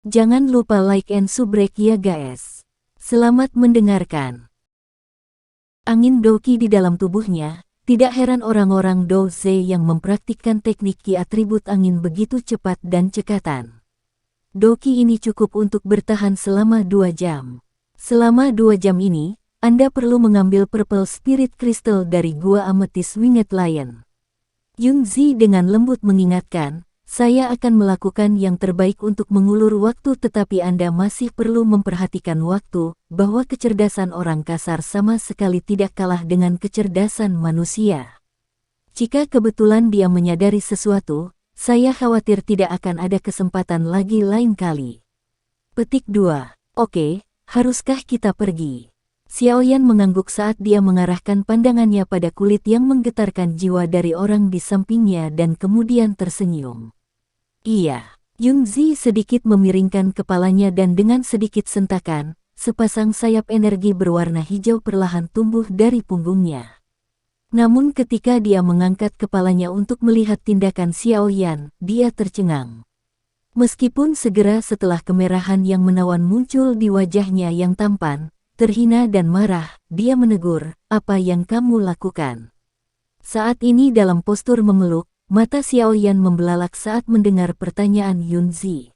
Jangan lupa like and subrek ya guys. Selamat mendengarkan. Angin Doki di dalam tubuhnya, tidak heran orang-orang Douzhe yang mempraktikkan teknik ki atribut angin begitu cepat dan cekatan. Doki ini cukup untuk bertahan selama 2 jam. Selama 2 jam ini, Anda perlu mengambil Purple Spirit Crystal dari Gua Amethyst Winged Lion. Yunzi dengan lembut mengingatkan, saya akan melakukan yang terbaik untuk mengulur waktu, tetapi Anda masih perlu memperhatikan waktu, bahwa kecerdasan orang kasar sama sekali tidak kalah dengan kecerdasan manusia. Jika kebetulan dia menyadari sesuatu, saya khawatir tidak akan ada kesempatan lagi lain kali. Petik 2. Oke, haruskah kita pergi? Xiaoyan mengangguk saat dia mengarahkan pandangannya pada kulit yang menggetarkan jiwa dari orang di sampingnya dan kemudian tersenyum. Iya, Yunzi sedikit memiringkan kepalanya dan dengan sedikit sentakan, sepasang sayap energi berwarna hijau perlahan tumbuh dari punggungnya. Namun ketika dia mengangkat kepalanya untuk melihat tindakan Xiaoyan, dia tercengang. Meskipun segera setelah kemerahan yang menawan muncul di wajahnya yang tampan, terhina dan marah, dia menegur, "Apa yang kamu lakukan?" Saat ini dalam postur memeluk, mata Xiaoyan membelalak saat mendengar pertanyaan Yunzi.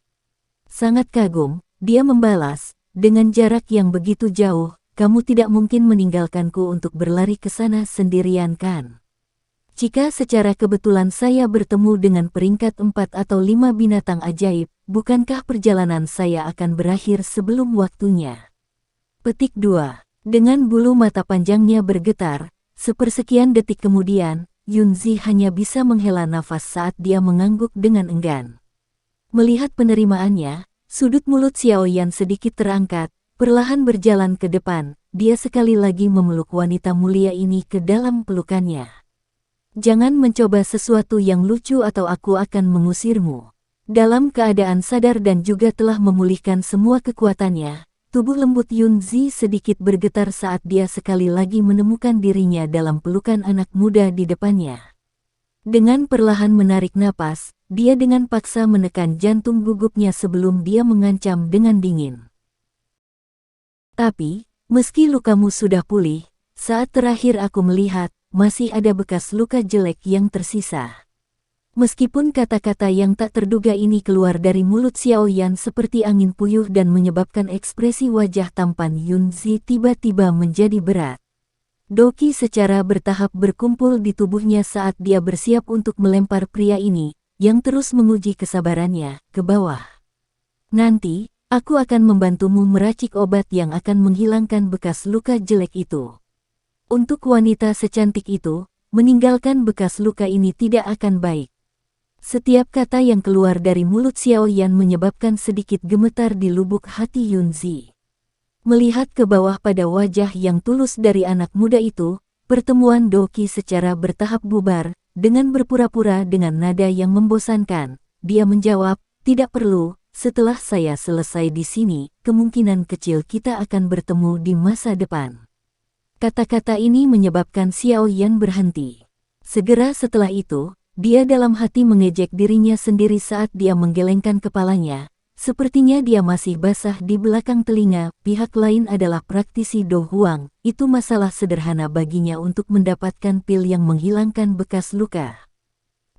Sangat kagum, dia membalas, "Dengan jarak yang begitu jauh, kamu tidak mungkin meninggalkanku untuk berlari ke sana sendirian kan? Jika secara kebetulan saya bertemu dengan peringkat 4 atau 5 binatang ajaib, bukankah perjalanan saya akan berakhir sebelum waktunya?" Petik 2. Dengan bulu mata panjangnya bergetar, sepersekian detik kemudian, Yunzi hanya bisa menghela nafas saat dia mengangguk dengan enggan. Melihat penerimaannya, sudut mulut Xiaoyan sedikit terangkat, perlahan berjalan ke depan, dia sekali lagi memeluk wanita mulia ini ke dalam pelukannya. "Jangan mencoba sesuatu yang lucu atau aku akan mengusirmu." Dalam keadaan sadar dan juga telah memulihkan semua kekuatannya, tubuh lembut Yunzi sedikit bergetar saat dia sekali lagi menemukan dirinya dalam pelukan anak muda di depannya. Dengan perlahan menarik napas, dia dengan paksa menekan jantung gugupnya sebelum dia mengancam dengan dingin. "Tapi, meski lukamu sudah pulih, saat terakhir aku melihat, masih ada bekas luka jelek yang tersisa." Meskipun kata-kata yang tak terduga ini keluar dari mulut Xiaoyan seperti angin puyuh dan menyebabkan ekspresi wajah tampan Yunzi tiba-tiba menjadi berat. Doki secara bertahap berkumpul di tubuhnya saat dia bersiap untuk melempar pria ini, yang terus menguji kesabarannya, ke bawah. "Nanti, aku akan membantumu meracik obat yang akan menghilangkan bekas luka jelek itu. Untuk wanita secantik itu, meninggalkan bekas luka ini tidak akan baik." Setiap kata yang keluar dari mulut Xiaoyan menyebabkan sedikit gemetar di lubuk hati Yunzi. Melihat ke bawah pada wajah yang tulus dari anak muda itu, pertemuan Doki secara bertahap bubar, dengan berpura-pura dengan nada yang membosankan. Dia menjawab, "Tidak perlu, setelah saya selesai di sini, kemungkinan kecil kita akan bertemu di masa depan." Kata-kata ini menyebabkan Xiaoyan berhenti. Segera setelah itu, dia dalam hati mengejek dirinya sendiri saat dia menggelengkan kepalanya. Sepertinya dia masih basah di belakang telinga. Pihak lain adalah praktisi Do Huang. Itu masalah sederhana baginya untuk mendapatkan pil yang menghilangkan bekas luka.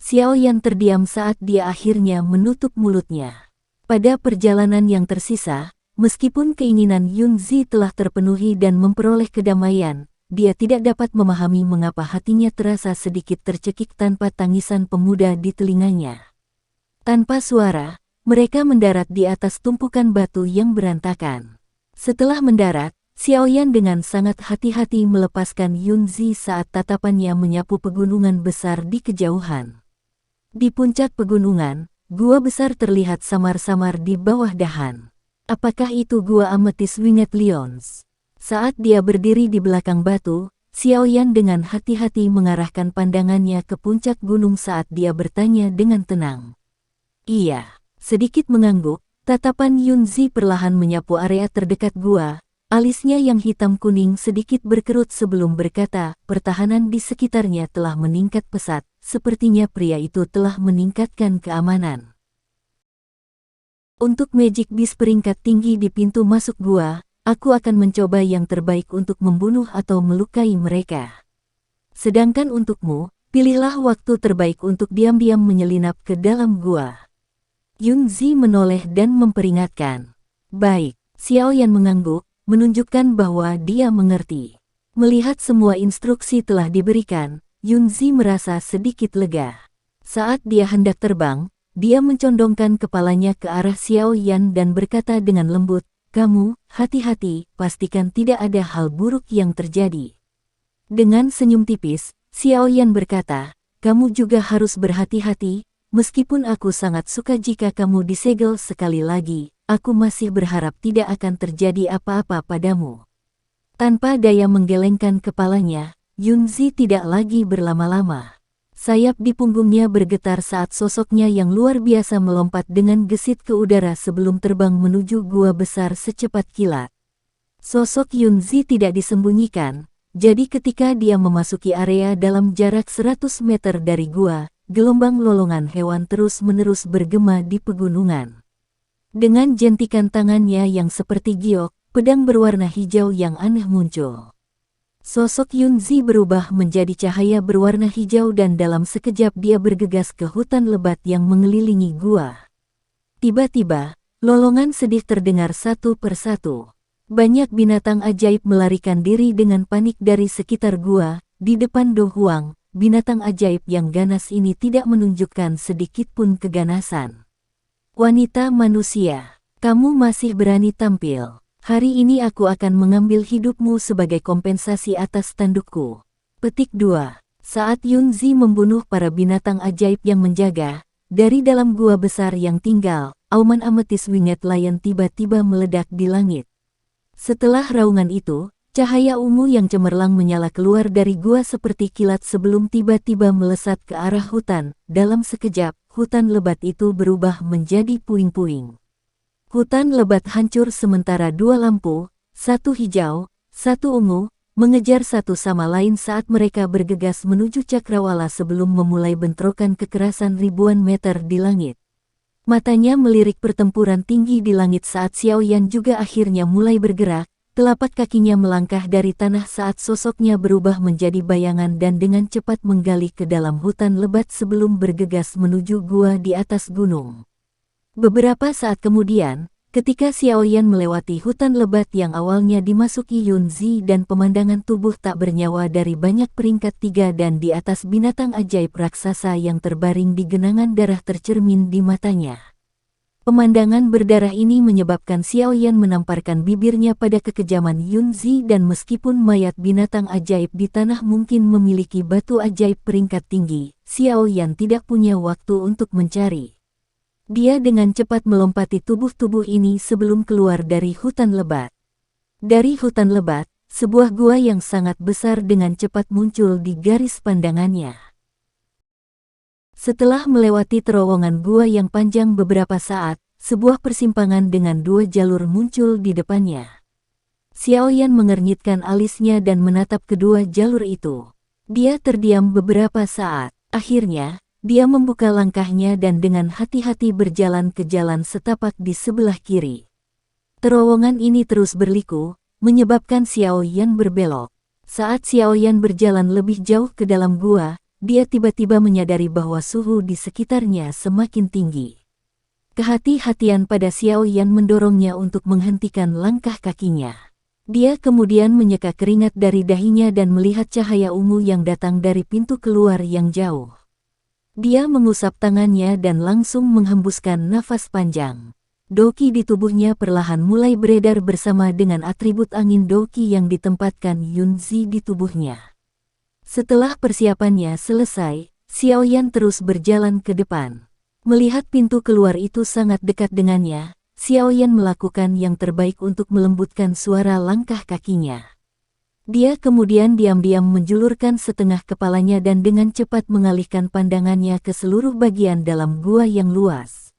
Xiaoyan terdiam saat dia akhirnya menutup mulutnya. Pada perjalanan yang tersisa, meskipun keinginan Yunzi telah terpenuhi dan memperoleh kedamaian, dia tidak dapat memahami mengapa hatinya terasa sedikit tercekik tanpa tangisan pemuda di telinganya. Tanpa suara, mereka mendarat di atas tumpukan batu yang berantakan. Setelah mendarat, Xiaoyan dengan sangat hati-hati melepaskan Yunzi saat tatapannya menyapu pegunungan besar di kejauhan. Di puncak pegunungan, gua besar terlihat samar-samar di bawah dahan. Apakah itu Gua Amethyst Winged Lions? Saat dia berdiri di belakang batu, Xiaoyan dengan hati-hati mengarahkan pandangannya ke puncak gunung saat dia bertanya dengan tenang. "Iya." Sedikit mengangguk, tatapan Yunzi perlahan menyapu area terdekat gua, alisnya yang hitam kuning sedikit berkerut sebelum berkata, "Pertahanan di sekitarnya telah meningkat pesat, sepertinya pria itu telah meningkatkan keamanan." Untuk Magic Beast peringkat tinggi di pintu masuk gua, aku akan mencoba yang terbaik untuk membunuh atau melukai mereka. Sedangkan untukmu, pilihlah waktu terbaik untuk diam-diam menyelinap ke dalam gua. Yunzi menoleh dan memperingatkan. Baik, Xiaoyan mengangguk, menunjukkan bahwa dia mengerti. Melihat semua instruksi telah diberikan, Yunzi merasa sedikit lega. Saat dia hendak terbang, dia mencondongkan kepalanya ke arah Xiaoyan dan berkata dengan lembut, "Kamu, hati-hati, pastikan tidak ada hal buruk yang terjadi." Dengan senyum tipis, Xiaoyan berkata, "Kamu juga harus berhati-hati, meskipun aku sangat suka jika kamu disegel sekali lagi, aku masih berharap tidak akan terjadi apa-apa padamu." Tanpa daya menggelengkan kepalanya, Yunzi tidak lagi berlama-lama. Sayap di punggungnya bergetar saat sosoknya yang luar biasa melompat dengan gesit ke udara sebelum terbang menuju gua besar secepat kilat. Sosok Yunzi tidak disembunyikan, jadi ketika dia memasuki area dalam jarak 100 meter dari gua, gelombang lolongan hewan terus-menerus bergema di pegunungan. Dengan jentikan tangannya yang seperti giok, pedang berwarna hijau yang aneh muncul. Sosok Yunzi berubah menjadi cahaya berwarna hijau dan dalam sekejap dia bergegas ke hutan lebat yang mengelilingi gua. Tiba-tiba, lolongan sedih terdengar satu persatu. Banyak binatang ajaib melarikan diri dengan panik dari sekitar gua. Di depan Do Huang, binatang ajaib yang ganas ini tidak menunjukkan sedikit pun keganasan. "Wanita manusia, kamu masih berani tampil. Hari ini aku akan mengambil hidupmu sebagai kompensasi atas tandukku." Petik 2. Saat Yunzi membunuh para binatang ajaib yang menjaga, dari dalam gua besar yang tinggal, auman ametis winged lion tiba-tiba meledak di langit. Setelah raungan itu, cahaya ungu yang cemerlang menyala keluar dari gua seperti kilat sebelum tiba-tiba melesat ke arah hutan. Dalam sekejap, hutan lebat itu berubah menjadi puing-puing. Hutan lebat hancur sementara dua lampu, satu hijau, satu ungu, mengejar satu sama lain saat mereka bergegas menuju cakrawala sebelum memulai bentrokan kekerasan ribuan meter di langit. Matanya melirik pertempuran tinggi di langit saat Xiaoyan juga akhirnya mulai bergerak, telapak kakinya melangkah dari tanah saat sosoknya berubah menjadi bayangan dan dengan cepat menggali ke dalam hutan lebat sebelum bergegas menuju gua di atas gunung. Beberapa saat kemudian, ketika Xiaoyan melewati hutan lebat yang awalnya dimasuki Yunzi dan pemandangan tubuh tak bernyawa dari banyak peringkat 3 dan di atas binatang ajaib raksasa yang terbaring di genangan darah tercermin di matanya. Pemandangan berdarah ini menyebabkan Xiaoyan menamparkan bibirnya pada kekejaman Yunzi dan meskipun mayat binatang ajaib di tanah mungkin memiliki batu ajaib peringkat tinggi, Xiaoyan tidak punya waktu untuk mencari. Dia dengan cepat melompati tubuh-tubuh ini sebelum keluar dari hutan lebat. Dari hutan lebat, sebuah gua yang sangat besar dengan cepat muncul di garis pandangannya. Setelah melewati terowongan gua yang panjang beberapa saat, sebuah persimpangan dengan dua jalur muncul di depannya. Xiaoyan mengernyitkan alisnya dan menatap kedua jalur itu. Dia terdiam beberapa saat. Akhirnya, dia membuka langkahnya dan dengan hati-hati berjalan ke jalan setapak di sebelah kiri. Terowongan ini terus berliku, menyebabkan Xiaoyan berbelok. Saat Xiaoyan berjalan lebih jauh ke dalam gua, dia tiba-tiba menyadari bahwa suhu di sekitarnya semakin tinggi. Kehati-hatian pada Xiaoyan mendorongnya untuk menghentikan langkah kakinya. Dia kemudian menyeka keringat dari dahinya dan melihat cahaya ungu yang datang dari pintu keluar yang jauh. Dia mengusap tangannya dan langsung menghembuskan nafas panjang. Doki di tubuhnya perlahan mulai beredar bersama dengan atribut angin doki yang ditempatkan Yunzi di tubuhnya. Setelah persiapannya selesai, Xiaoyan terus berjalan ke depan. Melihat pintu keluar itu sangat dekat dengannya, Xiaoyan melakukan yang terbaik untuk melembutkan suara langkah kakinya. Dia kemudian diam-diam menjulurkan setengah kepalanya dan dengan cepat mengalihkan pandangannya ke seluruh bagian dalam gua yang luas.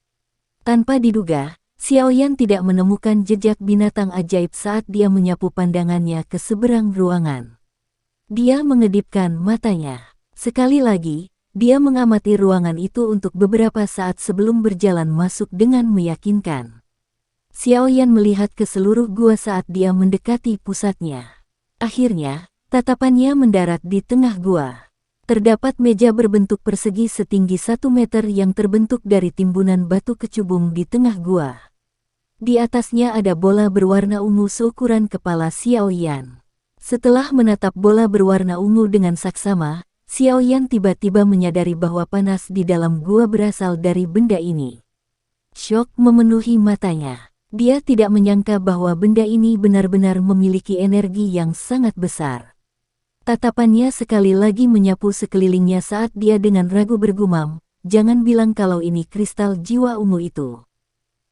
Tanpa diduga, Xiaoyan tidak menemukan jejak binatang ajaib saat dia menyapu pandangannya ke seberang ruangan. Dia mengedipkan matanya. Sekali lagi, Dia mengamati ruangan itu untuk beberapa saat sebelum berjalan masuk dengan meyakinkan. Xiaoyan melihat ke seluruh gua saat dia mendekati pusatnya. Akhirnya, tatapannya mendarat di tengah gua. Terdapat meja berbentuk persegi setinggi 1 meter yang terbentuk dari timbunan batu kecubung di tengah gua. Di atasnya ada bola berwarna ungu seukuran kepala Xiaoyan. Setelah menatap bola berwarna ungu dengan saksama, Xiaoyan tiba-tiba menyadari bahwa panas di dalam gua berasal dari benda ini. Syok memenuhi matanya. Dia tidak menyangka bahwa benda ini benar-benar memiliki energi yang sangat besar. Tatapannya sekali lagi menyapu sekelilingnya saat dia dengan ragu bergumam, "Jangan bilang kalau ini kristal jiwa ungu itu.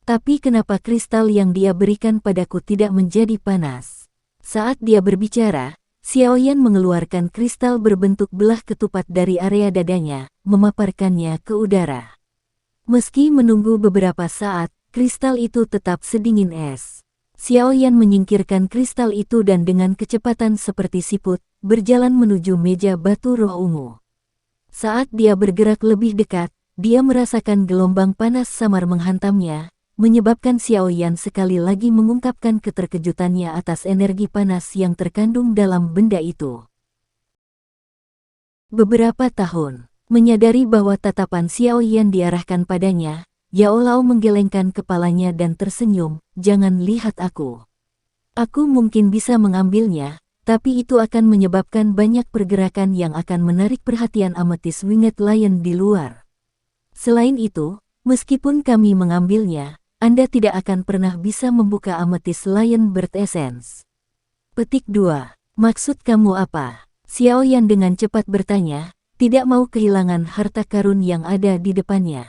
Tapi kenapa kristal yang dia berikan padaku tidak menjadi panas?" Saat dia berbicara, Xiaoyan mengeluarkan kristal berbentuk belah ketupat dari area dadanya, memaparkannya ke udara. Meski menunggu beberapa saat, kristal itu tetap sedingin es. Xiaoyan menyingkirkan kristal itu dan dengan kecepatan seperti siput, berjalan menuju meja batu roh ungu. Saat dia bergerak lebih dekat, dia merasakan gelombang panas samar menghantamnya, menyebabkan Xiaoyan sekali lagi mengungkapkan keterkejutannya atas energi panas yang terkandung dalam benda itu. Beberapa tahun, menyadari bahwa tatapan Xiaoyan diarahkan padanya, Yao Lao menggelengkan kepalanya dan tersenyum, "Jangan lihat aku. Aku mungkin bisa mengambilnya, tapi itu akan menyebabkan banyak pergerakan yang akan menarik perhatian Amethyst Winged Lion di luar. Selain itu, meskipun kami mengambilnya, Anda tidak akan pernah bisa membuka Amethyst Lion Bird Essence." Petik 2. Maksud kamu apa? Xiaoyan dengan cepat bertanya, tidak mau kehilangan harta karun yang ada di depannya.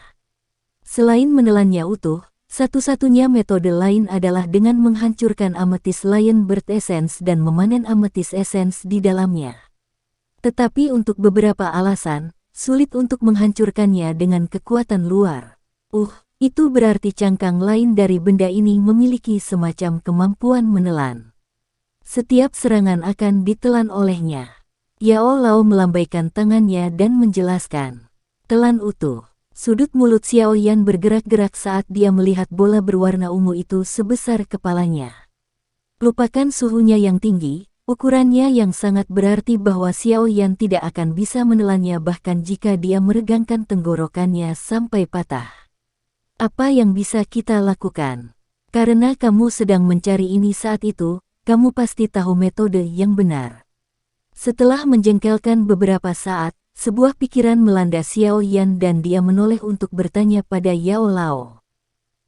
Selain menelannya utuh, satu-satunya metode lain adalah dengan menghancurkan Amethyst Lion Bird Essence dan memanen Amethyst Essence di dalamnya. Tetapi untuk beberapa alasan, sulit untuk menghancurkannya dengan kekuatan luar. Itu berarti cangkang lain dari benda ini memiliki semacam kemampuan menelan. Setiap serangan akan ditelan olehnya. Yao Lao melambaikan tangannya dan menjelaskan. Telan utuh. Sudut mulut Xiaoyan bergerak-gerak saat dia melihat bola berwarna ungu itu sebesar kepalanya. Lupakan suhunya yang tinggi, ukurannya yang sangat berarti bahwa Xiaoyan tidak akan bisa menelannya bahkan jika dia meregangkan tenggorokannya sampai patah. Apa yang bisa kita lakukan? Karena kamu sedang mencari ini saat itu, kamu pasti tahu metode yang benar. Setelah menjengkelkan beberapa saat, sebuah pikiran melanda Xiaoyan dan dia menoleh untuk bertanya pada Yao Lao.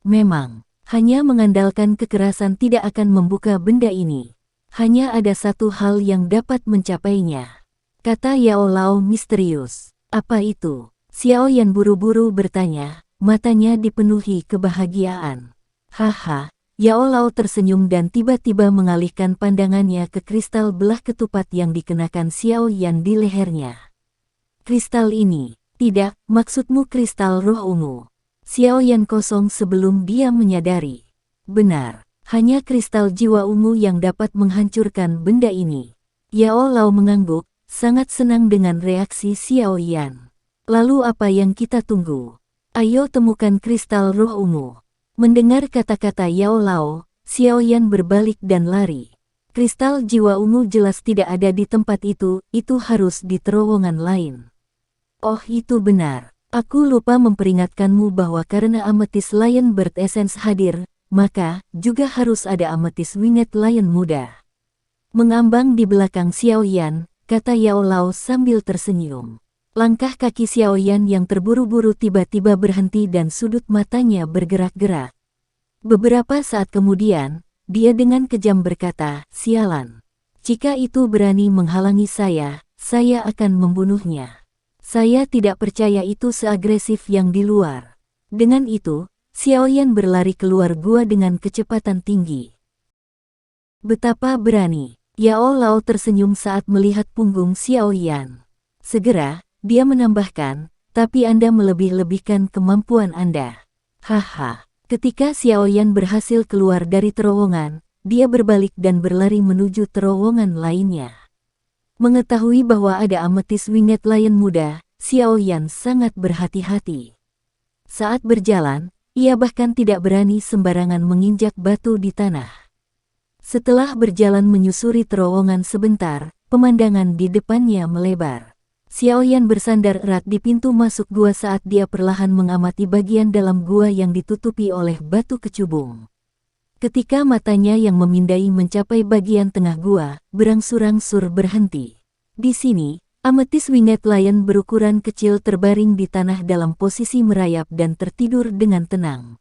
Memang, hanya mengandalkan kekerasan tidak akan membuka benda ini. Hanya ada satu hal yang dapat mencapainya, kata Yao Lao misterius. Apa itu? Xiaoyan buru-buru bertanya, matanya dipenuhi kebahagiaan. Haha, Yao Lao tersenyum dan tiba-tiba mengalihkan pandangannya ke kristal belah ketupat yang dikenakan Xiaoyan di lehernya. Kristal ini, tidak, maksudmu kristal roh ungu. Xiaoyan kosong sebelum dia menyadari. Benar, hanya kristal jiwa ungu yang dapat menghancurkan benda ini. Yao Lao mengangguk, sangat senang dengan reaksi Xiaoyan. Lalu apa yang kita tunggu? Ayo temukan kristal roh ungu. Mendengar kata-kata Yao Lao, Xiaoyan berbalik dan lari. Kristal jiwa ungu jelas tidak ada di tempat itu harus di terowongan lain. Oh itu benar, aku lupa memperingatkanmu bahwa karena Amethyst Lion Bird Essence hadir, maka juga harus ada Amethyst Winged Lion muda. Mengambang di belakang Xiaoyan, kata Yao Lao sambil tersenyum. Langkah kaki Xiaoyan yang terburu-buru tiba-tiba berhenti dan sudut matanya bergerak-gerak. Beberapa saat kemudian, dia dengan kejam berkata, "Sialan. Jika itu berani menghalangi saya akan membunuhnya. Saya tidak percaya itu seagresif yang di luar." Dengan itu, Xiaoyan berlari keluar gua dengan kecepatan tinggi. Betapa berani! Yao Lao tersenyum saat melihat punggung Xiaoyan. Segera, dia menambahkan, "Tapi Anda melebih-lebihkan kemampuan Anda." Haha. Ketika Xiaoyan berhasil keluar dari terowongan, dia berbalik dan berlari menuju terowongan lainnya. Mengetahui bahwa ada Amethyst Winged Lion muda, Xiao Yan sangat berhati-hati. Saat berjalan, ia bahkan tidak berani sembarangan menginjak batu di tanah. Setelah berjalan menyusuri terowongan sebentar, pemandangan di depannya melebar. Xiao Yan bersandar erat di pintu masuk gua saat dia perlahan mengamati bagian dalam gua yang ditutupi oleh batu kecubung. Ketika matanya yang memindai mencapai bagian tengah gua, berangsur-angsur berhenti. Di sini, Amethyst Winged Lion berukuran kecil terbaring di tanah dalam posisi merayap dan tertidur dengan tenang.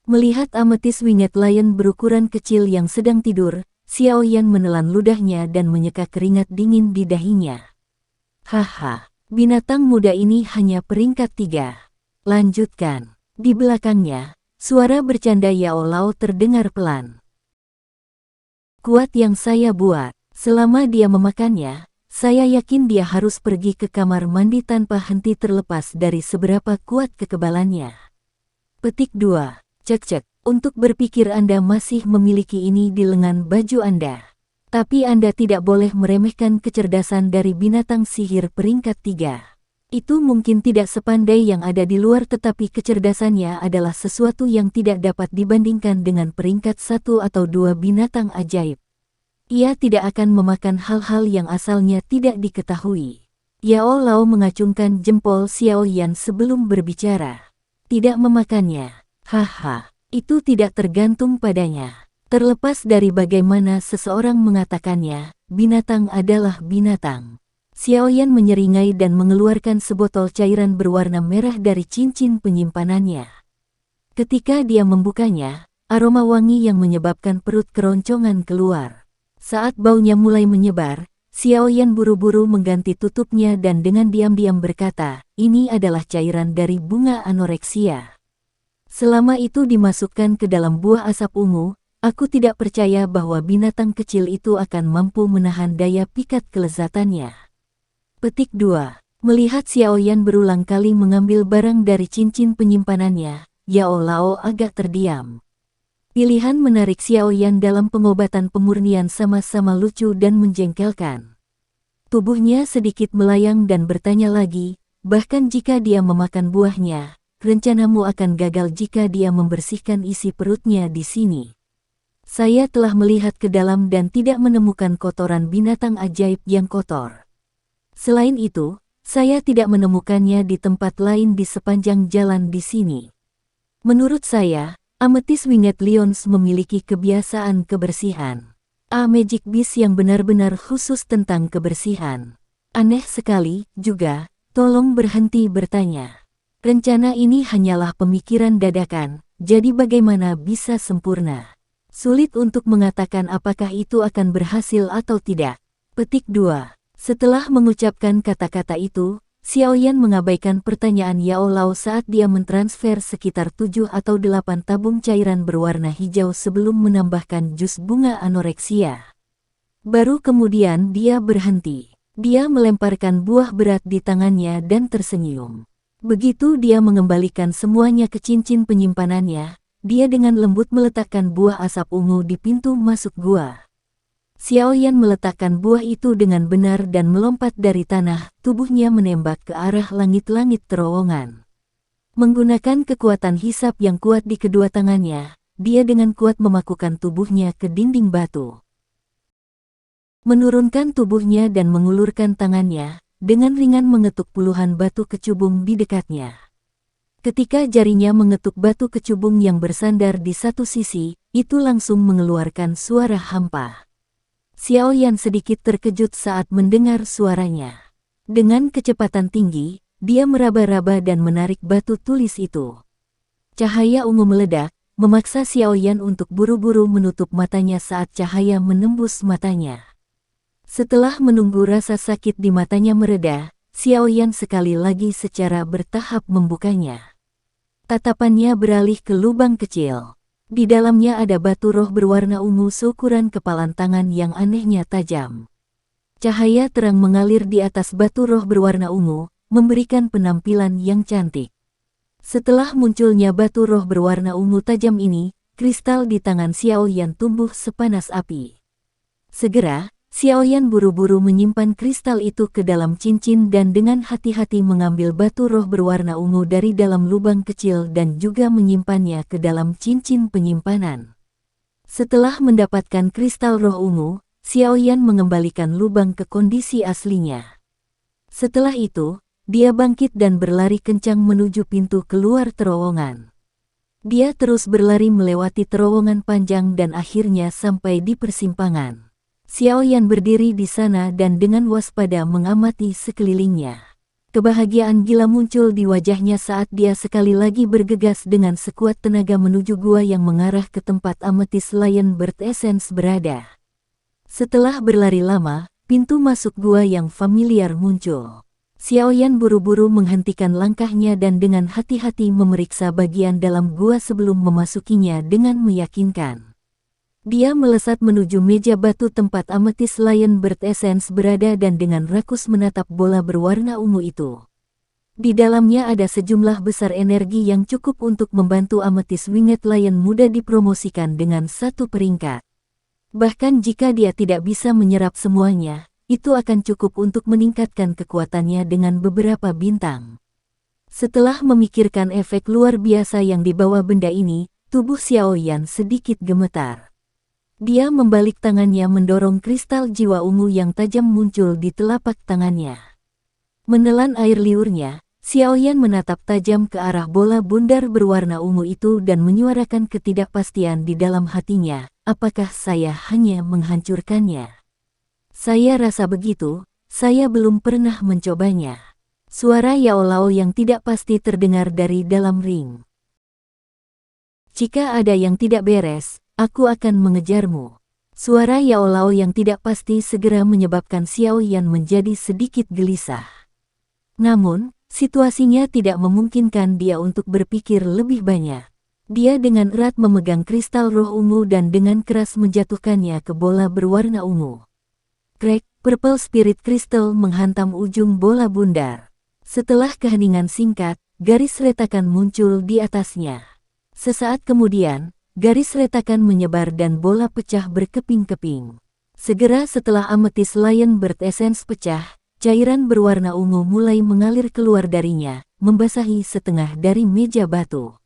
Melihat Amethyst Winged Lion berukuran kecil yang sedang tidur, Xiao Yan menelan ludahnya dan menyeka keringat dingin di dahinya. Haha, binatang muda ini hanya peringkat 3. Lanjutkan. Di belakangnya, suara bercanda Yao Lao terdengar pelan. Kuat yang saya buat, selama dia memakannya, saya yakin dia harus pergi ke kamar mandi tanpa henti terlepas dari seberapa kuat kekebalannya. Petik 2. Cek-cek, untuk berpikir Anda masih memiliki ini di lengan baju Anda. Tapi Anda tidak boleh meremehkan kecerdasan dari binatang sihir peringkat 3. Itu mungkin tidak sepandai yang ada di luar tetapi kecerdasannya adalah sesuatu yang tidak dapat dibandingkan dengan peringkat 1 atau 2 binatang ajaib. Ia tidak akan memakan hal-hal yang asalnya tidak diketahui. Yao Lao mengacungkan jempol Xiao Yan sebelum berbicara. Tidak memakannya. Haha, itu tidak tergantung padanya. Terlepas dari bagaimana seseorang mengatakannya, binatang adalah binatang. Xiao Yan menyeringai dan mengeluarkan sebotol cairan berwarna merah dari cincin penyimpanannya. Ketika dia membukanya, aroma wangi yang menyebabkan perut keroncongan keluar. Saat baunya mulai menyebar, Xiao Yan buru-buru mengganti tutupnya dan dengan diam-diam berkata, ini adalah cairan dari bunga anoreksia. Selama itu dimasukkan ke dalam buah asap ungu, aku tidak percaya bahwa binatang kecil itu akan mampu menahan daya pikat kelezatannya. Petik 2. Melihat Xiao Yan berulang kali mengambil barang dari cincin penyimpanannya, Yao Lao agak terdiam. Pilihan menarik Xiao Yan dalam pengobatan pemurnian sama-sama lucu dan menjengkelkan. Tubuhnya sedikit melayang dan bertanya lagi, bahkan jika dia memakan buahnya, rencanamu akan gagal jika dia membersihkan isi perutnya di sini. Saya telah melihat ke dalam dan tidak menemukan kotoran binatang ajaib yang kotor. Selain itu, saya tidak menemukannya di tempat lain di sepanjang jalan di sini. Menurut saya, Amethyst Winged Lions memiliki kebiasaan kebersihan. Magic Beast yang benar-benar khusus tentang kebersihan. Aneh sekali, juga, tolong berhenti bertanya. Rencana ini hanyalah pemikiran dadakan, jadi bagaimana bisa sempurna? Sulit untuk mengatakan apakah itu akan berhasil atau tidak. Petik 2. Setelah mengucapkan kata-kata itu, Xiao Yan mengabaikan pertanyaan Yao Lao saat dia mentransfer sekitar 7 atau 8 tabung cairan berwarna hijau sebelum menambahkan jus bunga anoreksia. Baru kemudian dia berhenti. Dia melemparkan buah berat di tangannya dan tersenyum. Begitu dia mengembalikan semuanya ke cincin penyimpanannya, dia dengan lembut meletakkan buah asap ungu di pintu masuk gua. Xiao Yan meletakkan buah itu dengan benar dan melompat dari tanah, tubuhnya menembak ke arah langit-langit terowongan. Menggunakan kekuatan hisap yang kuat di kedua tangannya, dia dengan kuat memakukan tubuhnya ke dinding batu. Menurunkan tubuhnya dan mengulurkan tangannya, dengan ringan mengetuk puluhan batu kecubung di dekatnya. Ketika jarinya mengetuk batu kecubung yang bersandar di satu sisi, itu langsung mengeluarkan suara hampa. Xiao Yan sedikit terkejut saat mendengar suaranya. Dengan kecepatan tinggi, dia meraba-raba dan menarik batu tulis itu. Cahaya ungu meledak, memaksa Xiao Yan untuk buru-buru menutup matanya saat cahaya menembus matanya. Setelah menunggu rasa sakit di matanya mereda, Xiao Yan sekali lagi secara bertahap membukanya. Tatapannya beralih ke lubang kecil. Di dalamnya ada batu roh berwarna ungu seukuran kepalan tangan yang anehnya tajam. Cahaya terang mengalir di atas batu roh berwarna ungu, memberikan penampilan yang cantik. Setelah munculnya batu roh berwarna ungu tajam ini, kristal di tangan Xiao Yan tumbuh sepanas api. Segera, Xiaoyan buru-buru menyimpan kristal itu ke dalam cincin dan dengan hati-hati mengambil batu roh berwarna ungu dari dalam lubang kecil dan juga menyimpannya ke dalam cincin penyimpanan. Setelah mendapatkan kristal roh ungu, Xiaoyan mengembalikan lubang ke kondisi aslinya. Setelah itu, dia bangkit dan berlari kencang menuju pintu keluar terowongan. Dia terus berlari melewati terowongan panjang dan akhirnya sampai di persimpangan. Xiaoyan berdiri di sana dan dengan waspada mengamati sekelilingnya. Kebahagiaan gila muncul di wajahnya saat dia sekali lagi bergegas dengan sekuat tenaga menuju gua yang mengarah ke tempat Amethyst Lion Bird Essence berada. Setelah berlari lama, pintu masuk gua yang familiar muncul. Xiaoyan buru-buru menghentikan langkahnya dan dengan hati-hati memeriksa bagian dalam gua sebelum memasukinya dengan meyakinkan. Dia melesat menuju meja batu tempat Amethyst Lion Bird Essence berada dan dengan rakus menatap bola berwarna ungu itu. Di dalamnya ada sejumlah besar energi yang cukup untuk membantu Amethyst Winged Lion muda dipromosikan dengan satu peringkat. Bahkan jika dia tidak bisa menyerap semuanya, itu akan cukup untuk meningkatkan kekuatannya dengan beberapa bintang. Setelah memikirkan efek luar biasa yang dibawa benda ini, tubuh Xiaoyan sedikit gemetar. Dia membalik tangannya mendorong kristal jiwa ungu yang tajam muncul di telapak tangannya. Menelan air liurnya, Xiaoyan menatap tajam ke arah bola bundar berwarna ungu itu dan menyuarakan ketidakpastian di dalam hatinya, apakah saya hanya menghancurkannya? Saya rasa begitu, saya belum pernah mencobanya. Suara Yao Lao yang tidak pasti terdengar dari dalam ring. Jika ada yang tidak beres, aku akan mengejarmu. Suara Yao Lao yang tidak pasti segera menyebabkan Xiaoyan menjadi sedikit gelisah. Namun, situasinya tidak memungkinkan dia untuk berpikir lebih banyak. Dia dengan erat memegang kristal roh ungu dan dengan keras menjatuhkannya ke bola berwarna ungu. Krek, Purple Spirit Crystal menghantam ujung bola bundar. Setelah keheningan singkat, garis retakan muncul di atasnya. Sesaat kemudian, garis retakan menyebar dan bola pecah berkeping-keping. Segera setelah Amethyst Lion Bird Essence pecah, cairan berwarna ungu mulai mengalir keluar darinya, membasahi setengah dari meja batu.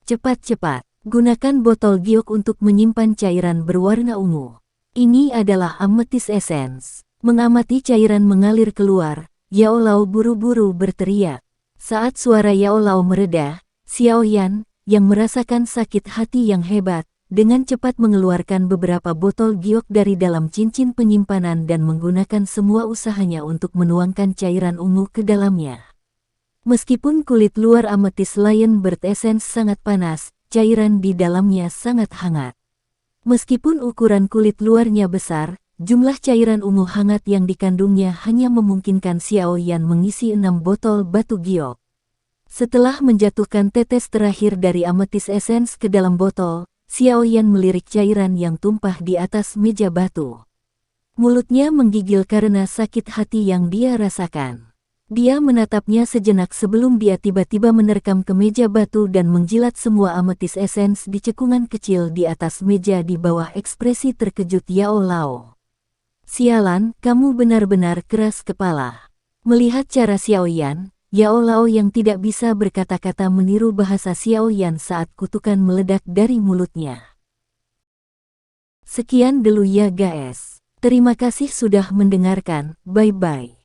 Cepat-cepat, gunakan botol giok untuk menyimpan cairan berwarna ungu. Ini adalah Amethyst Essence. Mengamati cairan mengalir keluar, Yao Lao buru-buru berteriak. Saat suara Yao Lao mereda, Xiaoyan, yang merasakan sakit hati yang hebat, dengan cepat mengeluarkan beberapa botol giok dari dalam cincin penyimpanan dan menggunakan semua usahanya untuk menuangkan cairan ungu ke dalamnya. Meskipun kulit luar Amethyst Lion Bird Essence sangat panas, cairan di dalamnya sangat hangat. Meskipun ukuran kulit luarnya besar, jumlah cairan ungu hangat yang dikandungnya hanya memungkinkan Xiaoyan mengisi 6 botol batu giok. Setelah menjatuhkan tetes terakhir dari Amethyst Essence ke dalam botol, Xiaoyan melirik cairan yang tumpah di atas meja batu. Mulutnya menggigil karena sakit hati yang dia rasakan. Dia menatapnya sejenak sebelum dia tiba-tiba menerkam ke meja batu dan menjilat semua Amethyst Essence di cekungan kecil di atas meja di bawah ekspresi terkejut Yao Lao. Sialan, kamu benar-benar keras kepala. Melihat cara Xiaoyan, Yao Lao yang tidak bisa berkata-kata meniru bahasa Xiaoyan saat kutukan meledak dari mulutnya. Sekian dulu ya guys. Terima kasih sudah mendengarkan, bye-bye.